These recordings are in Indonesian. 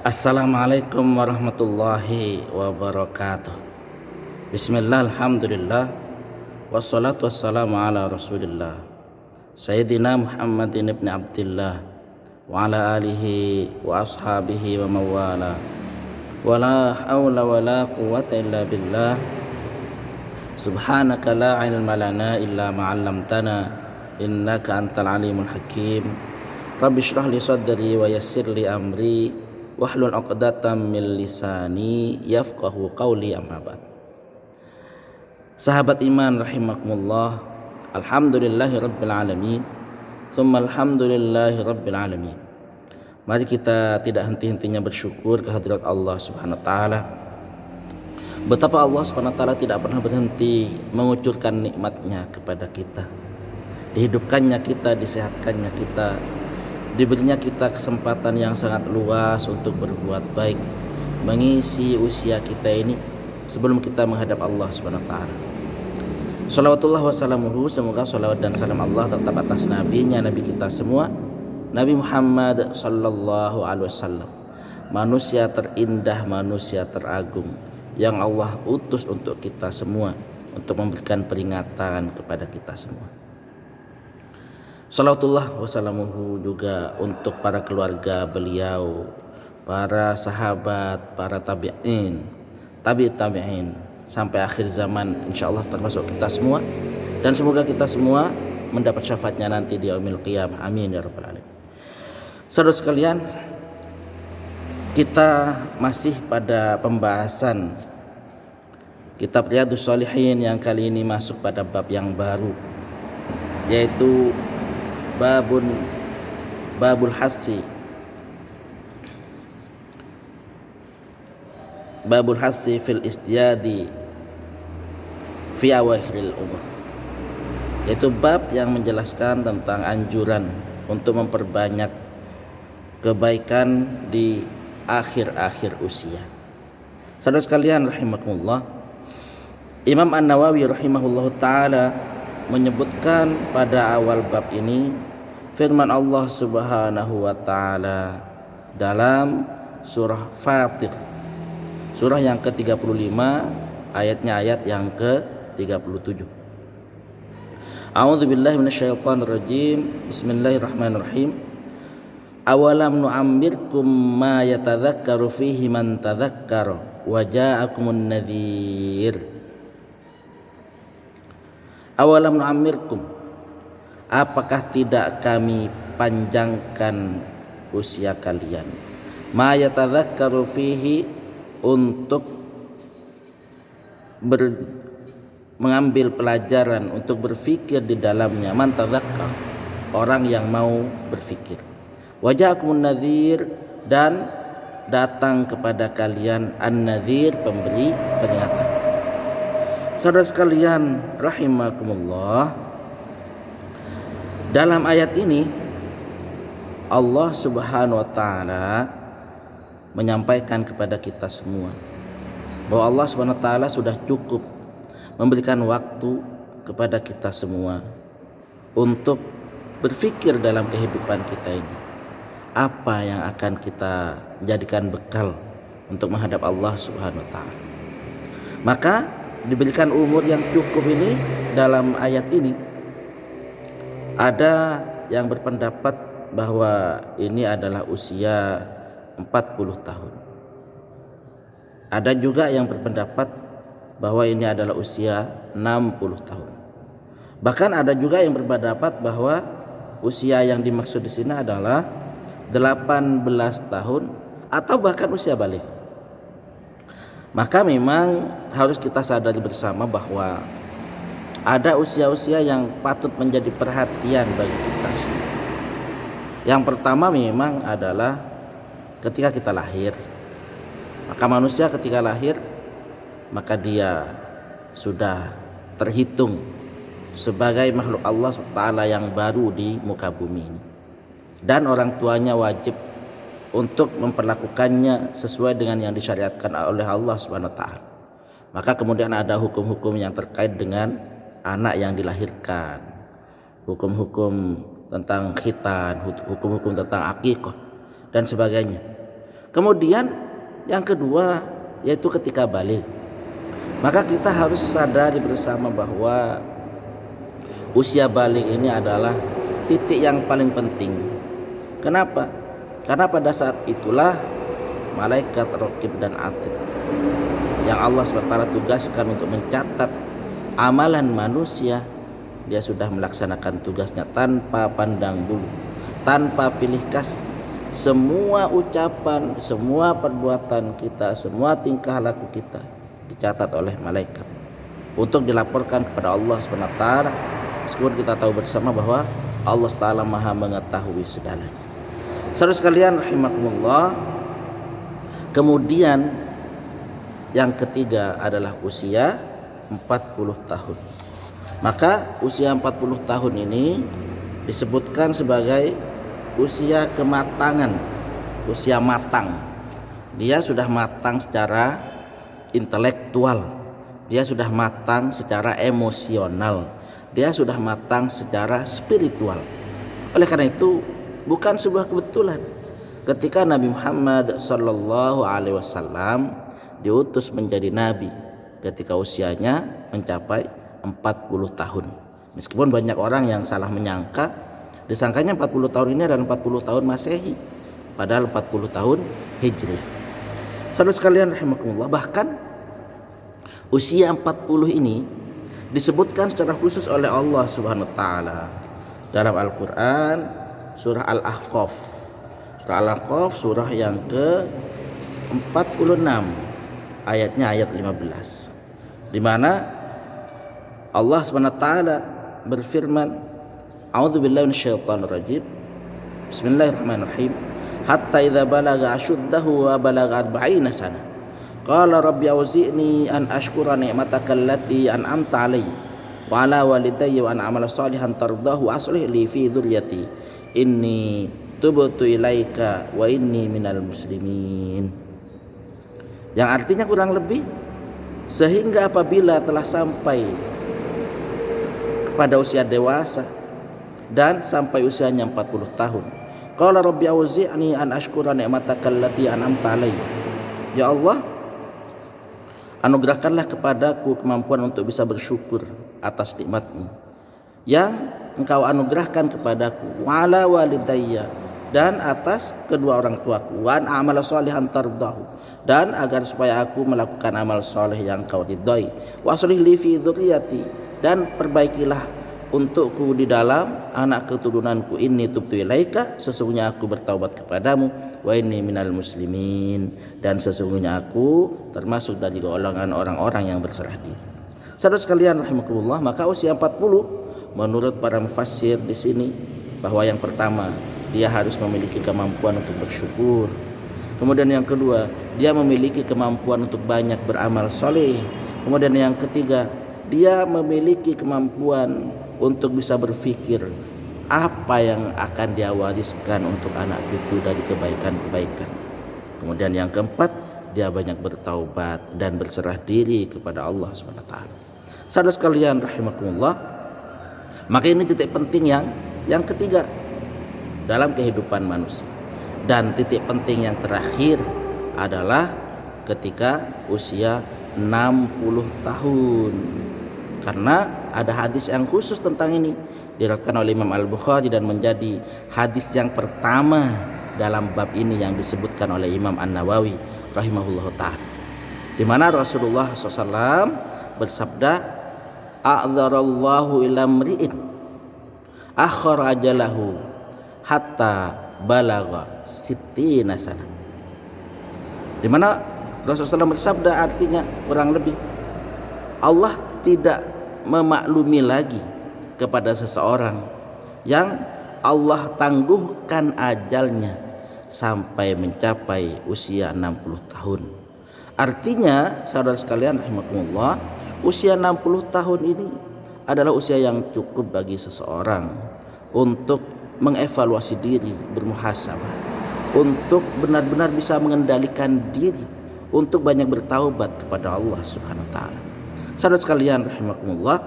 Assalamualaikum warahmatullahi wabarakatuh. Bismillah, alhamdulillah, wassalatu wassalamu ala rasulillah Sayyidina Muhammadin ibn Abdillah wa ala alihi wa ashabihi wa mawala wa la hawla wa la quwwata illa billah. Subhanaka la ilma lana illa ma'allamtana innaka antal alimul hakim. Rabbi shrah li sadri wa yassir li amri wahlul 'uqdatam min lisani yafqahu qawli, amma ba'd. Sahabat iman rahimakumullah, alhamdulillahi rabbil alamin, tsumma alhamdulillahi rabbil alamin. Mari kita tidak henti-hentinya bersyukur kehadirat Allah Subhanahu wa taala. Betapa Allah Subhanahu wa taala tidak pernah berhenti mengucurkan nikmatnya kepada kita. Dihidupkannya kita, disehatkannya kita, diberinya kita kesempatan yang sangat luas untuk berbuat baik, mengisi usia kita ini sebelum kita menghadap Allah Subhanahu wa taala. Shalawatullah wassalamuhu, semoga salawat dan salam Allah tetap atas nabinya, nabi kita semua, Nabi Muhammad sallallahu alaihi wasallam, manusia terindah, manusia teragung yang Allah utus untuk kita semua, untuk memberikan peringatan kepada kita semua. Salawatullah wassalamuhu juga untuk para keluarga beliau, para sahabat, para tabi'in, tabi'in sampai akhir zaman, insyaallah termasuk kita semua, dan semoga kita semua mendapat syafaatnya nanti di yaumil qiyamah. Amin ya rabbal alamin. Saudara sekalian, kita masih pada pembahasan kitab Riyadhus Shalihin yang kali ini masuk pada bab yang baru, yaitu babul hassi fil istiyadi fi awakhiril umur, yaitu bab yang menjelaskan tentang anjuran untuk memperbanyak kebaikan di akhir-akhir usia. Saudara sekalian rahimakumullah, Imam An-Nawawi rahimahullahu taala menyebutkan pada awal bab ini firman Allah Subhanahu wa taala dalam surah Fatir, surah yang ke-35, ayatnya ayat yang ke-37. A'udzubillahi minasyaitonir rajim. Bismillahirrahmanirrahim. Awalam nu'ammirkum ma yatadzakkaru fihi man tadzakkara wa ja'akumun nadhir. Awalam nu'ammirkum, apakah tidak kami panjangkan usia kalian, ma yatadzakkaru fihi, untuk mengambil pelajaran, untuk berfikir di dalamnya, man tadzakkar, orang yang mau berfikir, wa ja'akumun nadhir, dan datang kepada kalian an-nadhir, pemberi peringatan. Saudara sekalian rahimakumullah, dalam ayat ini Allah Subhanahu wa taala menyampaikan kepada kita semua bahwa Allah Subhanahu wa taala sudah cukup memberikan waktu kepada kita semua untuk berpikir dalam kehidupan kita ini, apa yang akan kita jadikan bekal untuk menghadap Allah Subhanahu wa taala. Maka diberikan umur yang cukup ini dalam ayat ini. Ada yang berpendapat bahwa ini adalah usia 40 tahun. Ada juga yang berpendapat bahwa ini adalah usia 60 tahun. Bahkan ada juga yang berpendapat bahwa usia yang dimaksud di sini adalah 18 tahun atau bahkan usia balik. Maka memang harus kita sadari bersama bahwa ada usia-usia yang patut menjadi perhatian bagi kita semua. Yang pertama memang adalah ketika kita lahir. Maka manusia ketika lahir, maka dia sudah terhitung sebagai makhluk Allah SWT yang baru di muka bumi ini, dan orang tuanya wajib untuk memperlakukannya sesuai dengan yang disyariatkan oleh Allah Subhanahu wa taala. Maka kemudian ada hukum-hukum yang terkait dengan anak yang dilahirkan, hukum-hukum tentang khitan, hukum-hukum tentang akikah dan sebagainya. Kemudian yang kedua yaitu ketika balik. Maka kita harus sadari bersama bahwa usia balik ini adalah titik yang paling penting. Kenapa? Karena pada saat itulah malaikat raqib dan atid yang Allah SWT tugaskan untuk mencatat amalan manusia, dia sudah melaksanakan tugasnya tanpa pandang bulu, tanpa pilih kasih. Semua ucapan, semua perbuatan kita, semua tingkah laku kita dicatat oleh malaikat untuk dilaporkan kepada Allah SWT. Meskipun kita tahu bersama bahwa Allah Ta'ala maha mengetahui segalanya. Saudara sekalian rahimakumullah. Kemudian yang ketiga adalah usia 40 tahun. Maka usia 40 tahun ini disebutkan sebagai usia kematangan, usia matang. Dia sudah matang secara intelektual, dia sudah matang secara emosional, dia sudah matang secara spiritual. Oleh karena itu bukan sebuah kebetulan ketika Nabi Muhammad SAW diutus menjadi nabi ketika usianya mencapai 40 tahun. Meskipun banyak orang yang salah menyangka, disangkanya 40 tahun ini adalah 40 tahun Masehi, padahal 40 tahun Hijriah. Saudara sekalian rahimakumullah, bahkan usia 40 ini disebutkan secara khusus oleh Allah Subhanahu wa taala dalam Al-Qur'an surah Al-Ahqaf. Surah Al-Ahqaf surah yang ke-46 ayatnya ayat 15, di mana Allah Subhanahu wa taala berfirman, A'udzubillahi minasyaitonirrajim. Bismillahirrahmanirrahim. Hatta idza balagha ashuddahu wa balagha 40 sana. Qala rabbi auzi'ni an ashkura ni'mataka allati an'amta 'alayya wa 'ala walidayya wa an a'mala shalihan tardahu wa aslih li fi dzurriyyati inni tubtu ilaika wa inni minal muslimin. Yang artinya kurang lebih, sehingga apabila telah sampai pada usia dewasa dan sampai usianya 40 tahun, qala rabbi auzi'ni an ashkura ni'mataka allati an'amta 'alayya. Ya Allah, anugerahkanlah kepadaku kemampuan untuk bisa bersyukur atas nikmat-Mu yang Engkau anugerahkan kepadaku, wa ala walidayya, dan atas kedua orang tuaku, wa an a'mala shalihan tardahu, dan agar supaya aku melakukan amal soleh yang Kau ridhai, wa aslih li fi dzurriyyati, dan perbaikilah untukku di dalam anak keturunanku, inni tubtu ilaika, sesungguhnya aku bertaubat kepadamu, wa inni minal muslimin, dan sesungguhnya aku termasuk dari golongan orang-orang yang berserah diri. Saudara sekalian rahimakumullah, maka usia 40 menurut para mufassir di sini bahwa yang pertama, dia harus memiliki kemampuan untuk bersyukur. Kemudian yang kedua, dia memiliki kemampuan untuk banyak beramal soleh. Kemudian yang ketiga, dia memiliki kemampuan untuk bisa berpikir apa yang akan dia wariskan untuk anak cucu dari kebaikan-kebaikan. Kemudian yang keempat, dia banyak bertaubat dan berserah diri kepada Allah SWT. Saudara sekalian rahimakumullah, maka ini titik penting yang ketiga dalam kehidupan manusia. Dan titik penting yang terakhir adalah ketika usia 60 tahun. Karena ada hadis yang khusus tentang ini, diriwayatkan oleh Imam Al-Bukhari dan menjadi hadis yang pertama dalam bab ini yang disebutkan oleh Imam An-Nawawi rahimahullah ta'ala, di mana Rasulullah SAW bersabda, a'dzarallahu ila mri'in akhara ajalahu hatta balagha sittina sana. Di mana Rasulullah SAW bersabda, artinya kurang lebih Allah tidak memaklumi lagi kepada seseorang yang Allah tangguhkan ajalnya sampai mencapai usia 60 tahun. Artinya saudara sekalian rahimakumullah, usia 60 tahun ini adalah usia yang cukup bagi seseorang untuk mengevaluasi diri, bermuhasabah, untuk benar-benar bisa mengendalikan diri, untuk banyak bertaubat kepada Allah Subhanahu wa taala. Saudara sekalian rahimakumullah,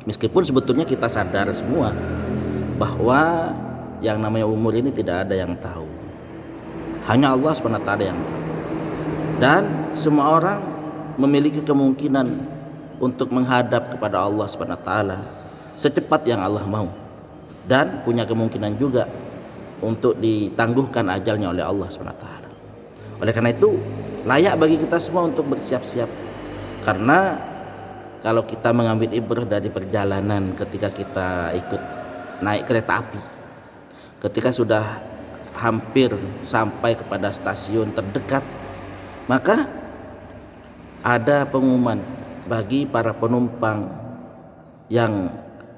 meskipun sebetulnya kita sadar semua bahwa yang namanya umur ini tidak ada yang tahu. Hanya Allah SWT yang tahu. Dan semua orang memiliki kemungkinan untuk menghadap kepada Allah SWT secepat yang Allah mau, dan punya kemungkinan juga untuk ditangguhkan ajalnya oleh Allah SWT. Oleh karena itu layak bagi kita semua untuk bersiap-siap, karena kalau kita mengambil ibrah dari perjalanan ketika kita ikut naik kereta api, ketika sudah hampir sampai kepada stasiun terdekat, maka ada pengumuman bagi para penumpang yang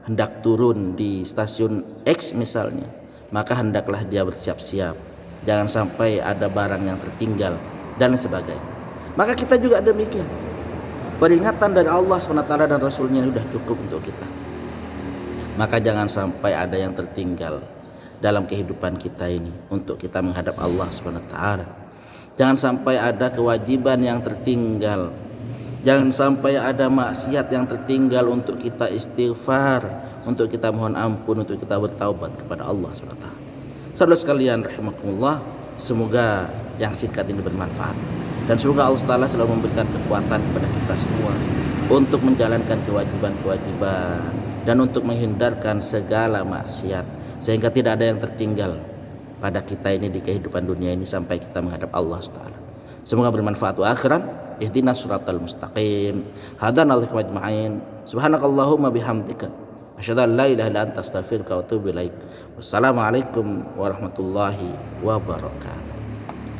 hendak turun di stasiun X misalnya, maka hendaklah dia bersiap-siap, jangan sampai ada barang yang tertinggal dan sebagainya. Maka kita juga demikian, peringatan dari Allah SWT dan Rasulnya sudah cukup untuk kita. Maka jangan sampai ada yang tertinggal dalam kehidupan kita ini untuk kita menghadap Allah SWT. Jangan sampai ada kewajiban yang tertinggal, jangan sampai ada maksiat yang tertinggal untuk kita istighfar, untuk kita mohon ampun, untuk kita bertaubat kepada Allah SWT. Saudara sekalian rahimakumullah, semoga yang singkat ini bermanfaat, dan semoga Allah Ta'ala selalu memberikan kekuatan kepada kita semua untuk menjalankan kewajiban-kewajiban dan untuk menghindarkan segala maksiat, sehingga tidak ada yang tertinggal pada kita ini di kehidupan dunia ini sampai kita menghadap Allah Ta'ala. Semoga bermanfaat. Wa akhiran, ihdinas siratal mustaqim, hadanal ajma'in, subhanakallahumma bihamdika, asyhadu an la ilaha illa anta astaghfiruka wa atubu ilaik. Wassalamualaikum warahmatullahi wabarakatuh.